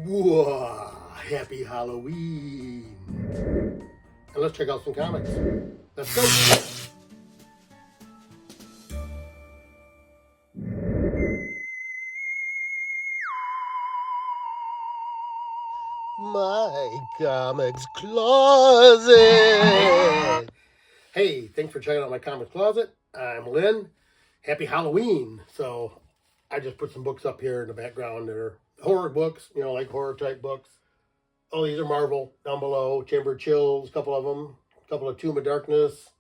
Whoa, happy Halloween. And let's check out some comics. Let's go. My comics closet. Hey, thanks for checking out my comics closet. I'm Lynn. Happy Halloween. So I just put some books up here in the background. They're horror books, like horror type books. Oh, these are Marvel down below. Chamber of Chills, a couple of them. A couple of Tomb of Darkness.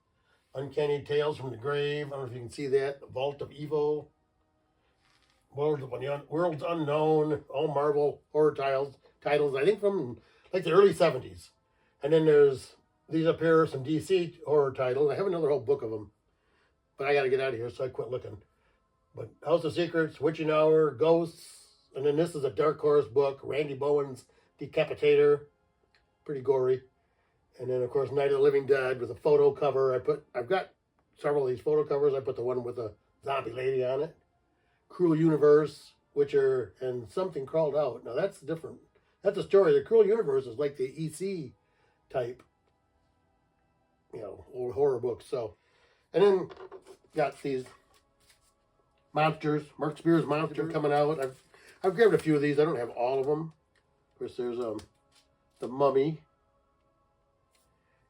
Uncanny Tales from the Grave. I don't know if you can see that. The Vault of Evil. Worlds Unknown. All Marvel horror titles. I think from like the early 70s. And then there's these up here, some DC horror titles. I have another whole book of them. But I got to get out of here, so I quit looking. But House of Secrets, Witching Hour, Ghosts. And then this is a Dark Horse book. Randy Bowen's Decapitator. Pretty gory. And then, of course, Night of the Living Dead with a photo cover. I've got several of these photo covers. I put the one with a zombie lady on it. Cruel Universe, Witcher, and Something Crawled Out. Now, that's different. That's a story. The Cruel Universe is like the EC type, old horror books. So, and then got these monsters. Mark Spears Monster coming out. I've grabbed a few of these. I don't have all of them. Of course, there's the Mummy.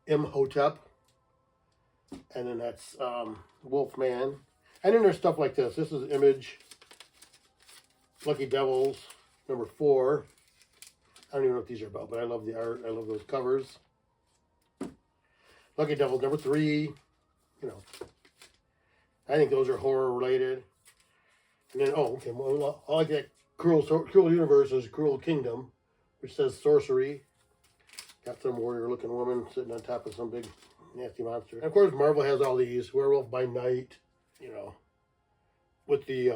Imhotep, and then that's Wolfman, and then there's stuff like this. This is Image, Lucky Devils, number 4. I don't even know what these are about, but I love the art. I love those covers. Lucky Devils, number 3. I think those are horror related. And then, well, I like that Cruel Universe is Cruel Kingdom, which says sorcery. Got some warrior-looking woman sitting on top of some big nasty monster. And of course, Marvel has all these. Werewolf by Night, with the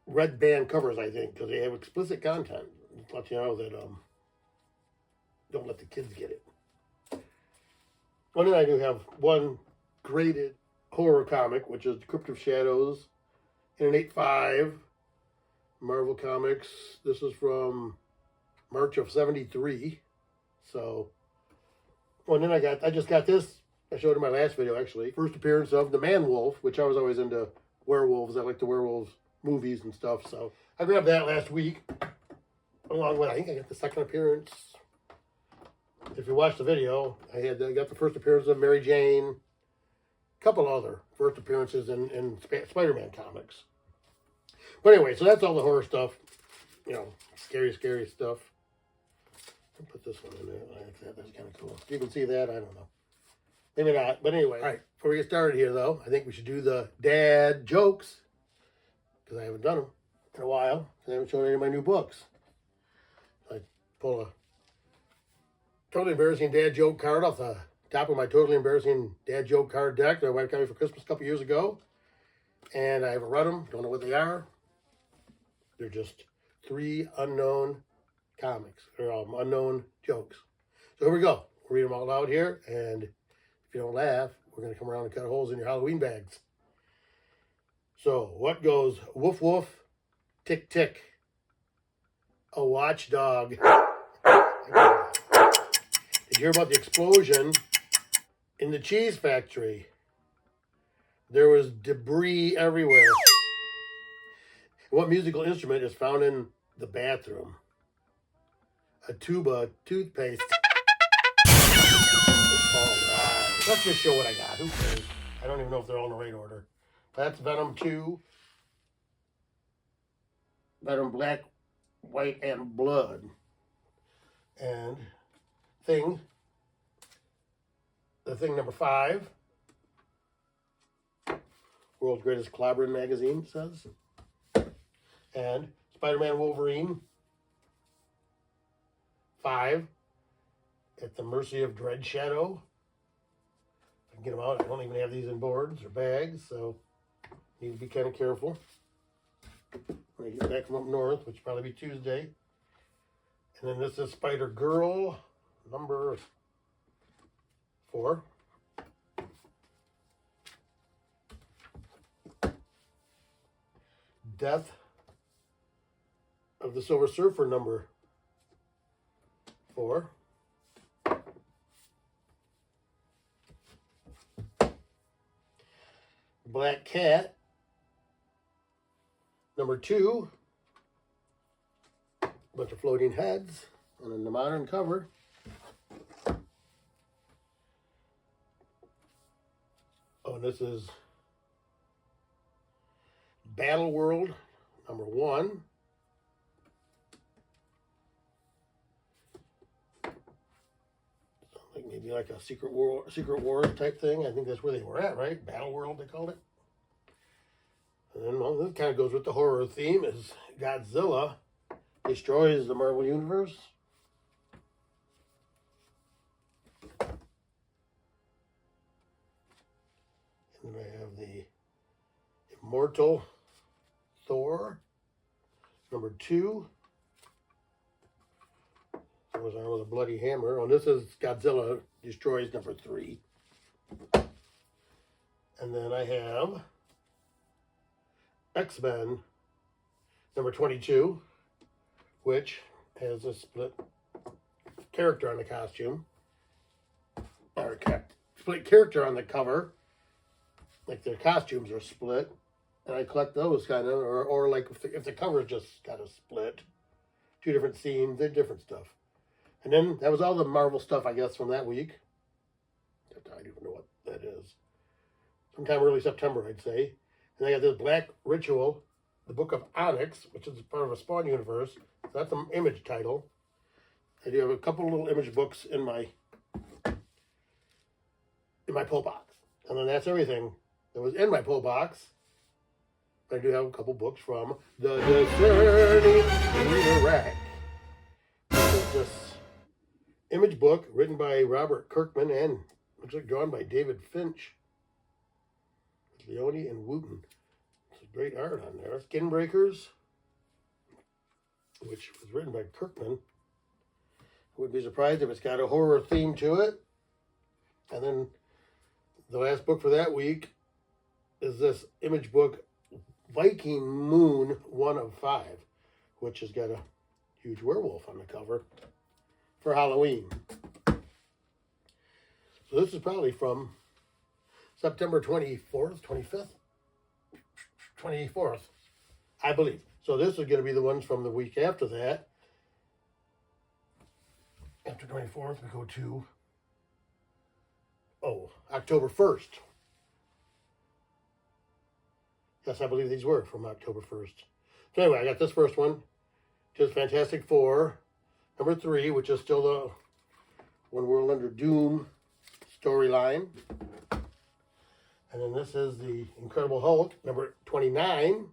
red band covers, I think, because they have explicit content. Just let you know that don't let the kids get it. Well, then I do have one graded horror comic, which is Crypt of Shadows in an 8.5. Marvel Comics. This is from March of 73. So, well, and then I just got this. I showed in my last video, actually. First appearance of the Man-Wolf, which I was always into werewolves. I like the werewolves movies and stuff. So I grabbed that last week. Along with, I think I got the second appearance. If you watched the video, I got the first appearance of Mary Jane. A couple other first appearances in Spider-Man comics. But anyway, so that's all the horror stuff. Scary stuff. I'll put this one in there like that. That's kind of cool. You can see that. I don't know. Maybe not. But anyway. All right. Before we get started here, though, I think we should do the dad jokes. Because I haven't done them in a while. I haven't shown any of my new books. I pull a totally embarrassing dad joke card off the top of my totally embarrassing dad joke card deck that my wife got me for Christmas a couple years ago. And I haven't read them. Don't know what they are. They're just 3 unknown comics, or unknown jokes. So here we go. We'll read them out loud here, and if you don't laugh, we're going to come around and cut holes in your Halloween bags. So, what goes woof woof, tick tick? A watchdog. Did you hear about the explosion in the cheese factory? There was debris everywhere. What musical instrument is found in the bathroom? A tuba toothpaste. All right. Let's just show what I got. Who cares? I don't even know if they're all in the right order. That's Venom 2. Venom Black, White, and Blood. And the Thing number 5. World's Greatest Clobbering Magazine says. And Spider-Man Wolverine 5. At the Mercy of Dread Shadow. I can get them out. I don't even have these in boards or bags, so need to be kind of careful when I get back from up north, which will probably be Tuesday. And then this is Spider-Girl number 4. Death of the Silver Surfer number 4. Black Cat number 2. Bunch of floating heads on the modern cover. Oh, and this is Battle World number 1. Like maybe like a Secret Wars type thing. I think that's where they were at, right? Battle World, they called it. And then, well, this kind of goes with the horror theme, is Godzilla destroys the Marvel Universe. And then I have the Immortal Thor number 2. Thor's arm with a bloody hammer. Oh, this is Godzilla destroys number 3. And then I have X-Men number 22, which has a split character on the costume, or split character on the cover, like their costumes are split, and I collect those kind of, or like if the cover's just got a split, 2 different scenes, they're different stuff. And then that was all the Marvel stuff, I guess, from that week. I don't even know what that is. Sometime early September, I'd say. And I got this Black Ritual, the Book of Onyx, which is part of a Spawn universe. So that's an Image title. I do have a couple little Image books in my pull box. And then that's everything that was in my pull box. But I do have a couple books from The Discerning Rack. This Image book written by Robert Kirkman and looks like drawn by David Finch. Leone and Wooten. It's great art on there. Skin Breakers, which was written by Kirkman. Wouldn't be surprised if it's got a horror theme to it. And then the last book for that week is this Image book, Viking Moon 1 of 5, which has got a huge werewolf on the cover for Halloween. So this is probably from September 24th, 25th, 24th, I believe. So this is going to be the ones from the week after that. After 24th, we go to, October 1st. Yes, I believe these were from October 1st. So anyway, I got this first one, just Fantastic Four, number 3, which is still the One World Under Doom storyline. And then this is the Incredible Hulk, number 29,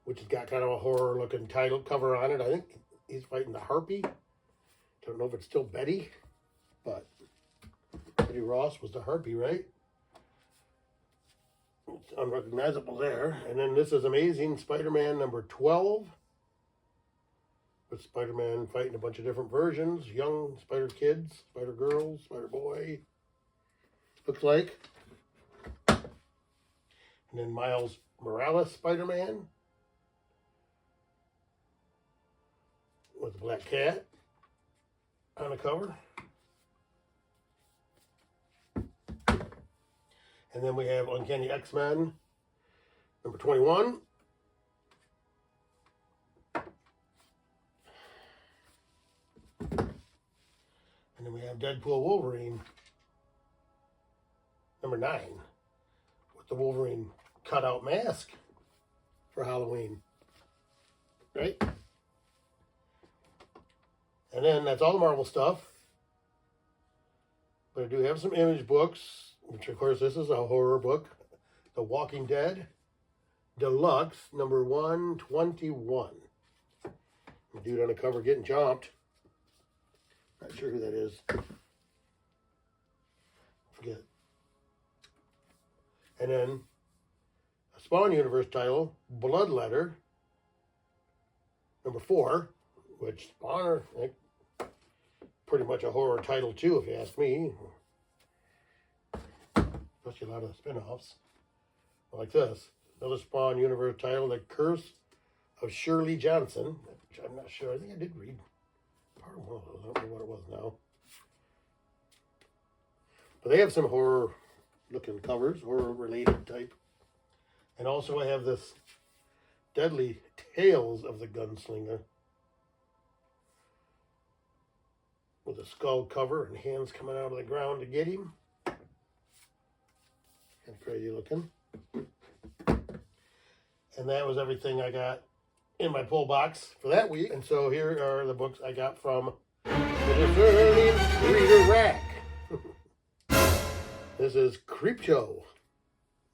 which has got kind of a horror-looking title cover on it. I think he's fighting the Harpy. Don't know if it's still Betty, but Betty Ross was the Harpy, right? It's unrecognizable there. And then this is Amazing Spider-Man number 12, with Spider-Man fighting a bunch of different versions, young Spider-Kids, Spider-Girls, Spider-Boy, looks like. And then Miles Morales Spider-Man with the Black Cat on the cover. And then we have Uncanny X-Men number 21. And then we have Deadpool Wolverine number 9 with the Wolverine cutout mask for Halloween, right? And then that's all the Marvel stuff. But I do have some Image books, which of course this is a horror book, The Walking Dead Deluxe number 121. The dude on the cover getting chomped. Not sure who that is. Forget. And then a Spawn Universe title, Bloodletter number 4, which Spawn, pretty much a horror title too, if you ask me. Especially a lot of spin-offs like this. Another Spawn Universe title, The Curse of Shirley Johnson, which I'm not sure. I think I did read part of one of those. I don't know what it was now. But they have some horror-looking covers, horror-related type. And also I have this Deadly Tales of the Gunslinger with a skull cover and hands coming out of the ground to get him. Kind of crazy looking. And that was everything I got in my pull box for that week. And so here are the books I got from the discerning reader rack. This is Creepshow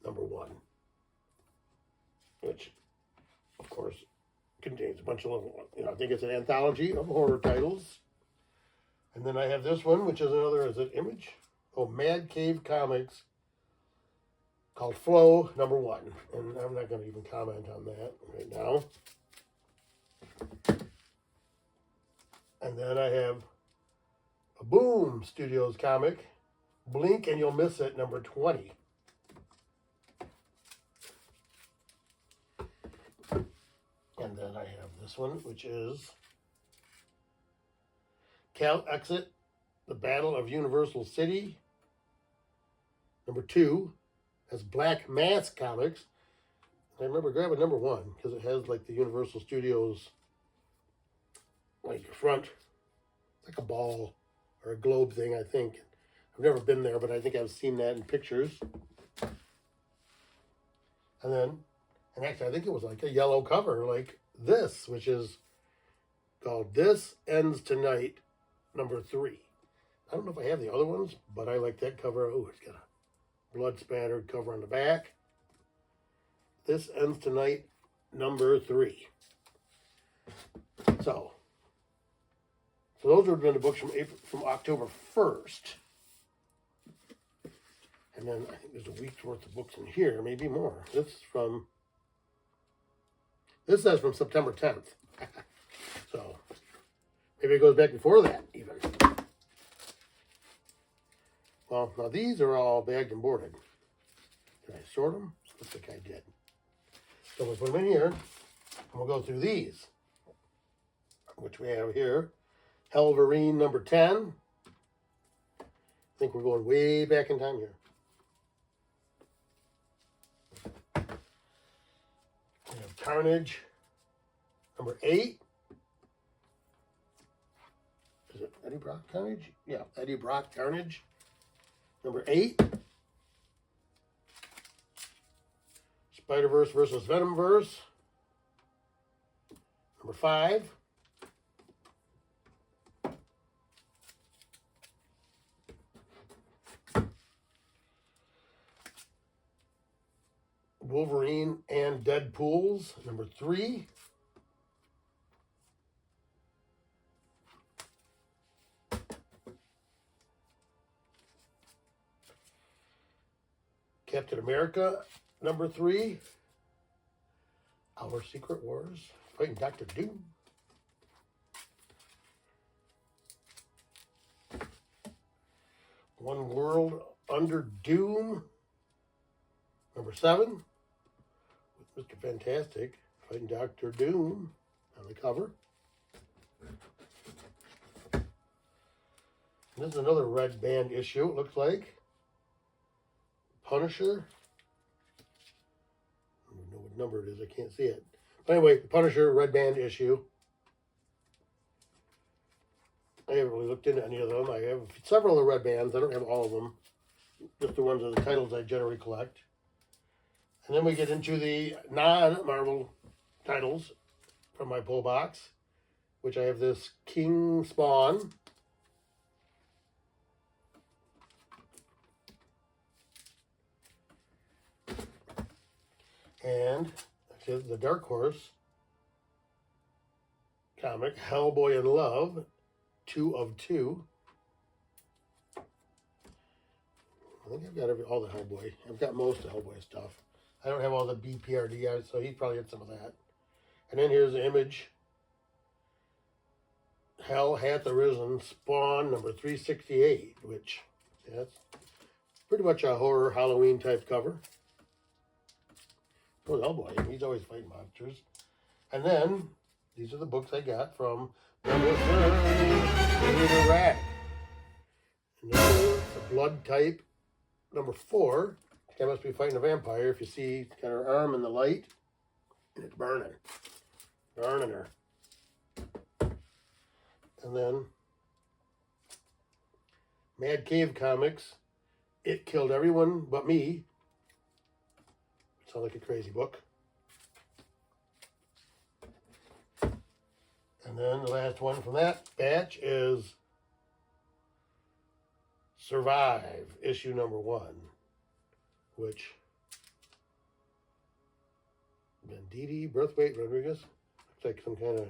#1, which, of course, contains a bunch of little, I think it's an anthology of horror titles. And then I have this one, which is another, is it Image? Oh, Mad Cave Comics, called Flow #1. And I'm not going to even comment on that right now. And then I have a Boom Studios comic, Blink and You'll Miss It #20. And then I have this one, which is Cal Exit, The Battle of Universal City #2. Has Black Mask Comics. I remember grabbing #1 because it has like the Universal Studios like front, like a ball or a globe thing, I think. I've never been there, but I think I've seen that in pictures. And then, and actually I think it was like a yellow cover like this, which is called This Ends Tonight #3. I don't know if I have the other ones, but I like that cover. Oh, it's got a blood spattered cover on the back. This Ends Tonight #3. So those would have been the books from October 1st. And then I think there's a week's worth of books in here, maybe more. This says from September 10th. So maybe it goes back before that even. Well, now these are all bagged and boarded. Did I sort them? Looks like I did. So we'll put them in here, and we'll go through these, which we have here. Helverine #10. I think we're going way back in time here. We have Carnage #8. Is it Eddie Brock Carnage? Yeah, Eddie Brock Carnage #8. Spider-Verse versus Venomverse #5. Wolverine and Deadpool's #3. Captain America #3. Our Secret Wars, fighting Dr. Doom. One World Under Doom #7. With Mr. Fantastic fighting Dr. Doom on the cover. And this is another red band issue, it looks like. Punisher. I don't know what number it is, I can't see it. But anyway, Punisher red band issue. I haven't really looked into any of them. I have several of the red bands. I don't have all of them. Just the ones of the titles I generally collect. And then we get into the non-Marvel titles from my pull box, which I have this King Spawn. And the Dark Horse comic, Hellboy in Love, 2 of 2. I think I've got all the Hellboy. I've got most of Hellboy stuff. I don't have all the BPRD, so he probably had some of that. And then here's the Image. Hell Hath Arisen, Spawn #368, which, yeah, that's pretty much a horror Halloween type cover. Oh, Hellboy, he's always fighting monsters. And then, these are the books I got from the Reader Rack. And this is the blood type number 4. She must be fighting a vampire. If you see, got her arm in the light, and it's burning. Burning her. And then, Mad Cave Comics, It Killed Everyone But Me. Sounds like a crazy book. And then the last one from that batch is Survive, issue number 1, which Venditti, Braithwaite, Rodriguez. Looks like some kind of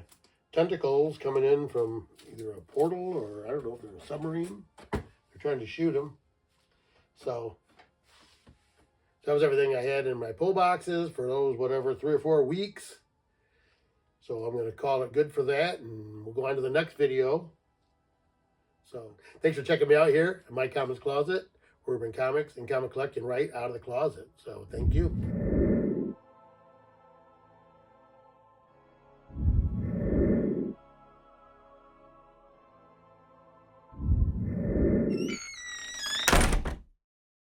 tentacles coming in from either a portal or I don't know if they're a submarine. They're trying to shoot them. So that was everything I had in my pull boxes for those, whatever, 3 or 4 weeks. So I'm going to call it good for that, and we'll go on to the next video. So thanks for checking me out here at My Comics Closet, Urban Comics and comic collecting right out of the closet. So thank you.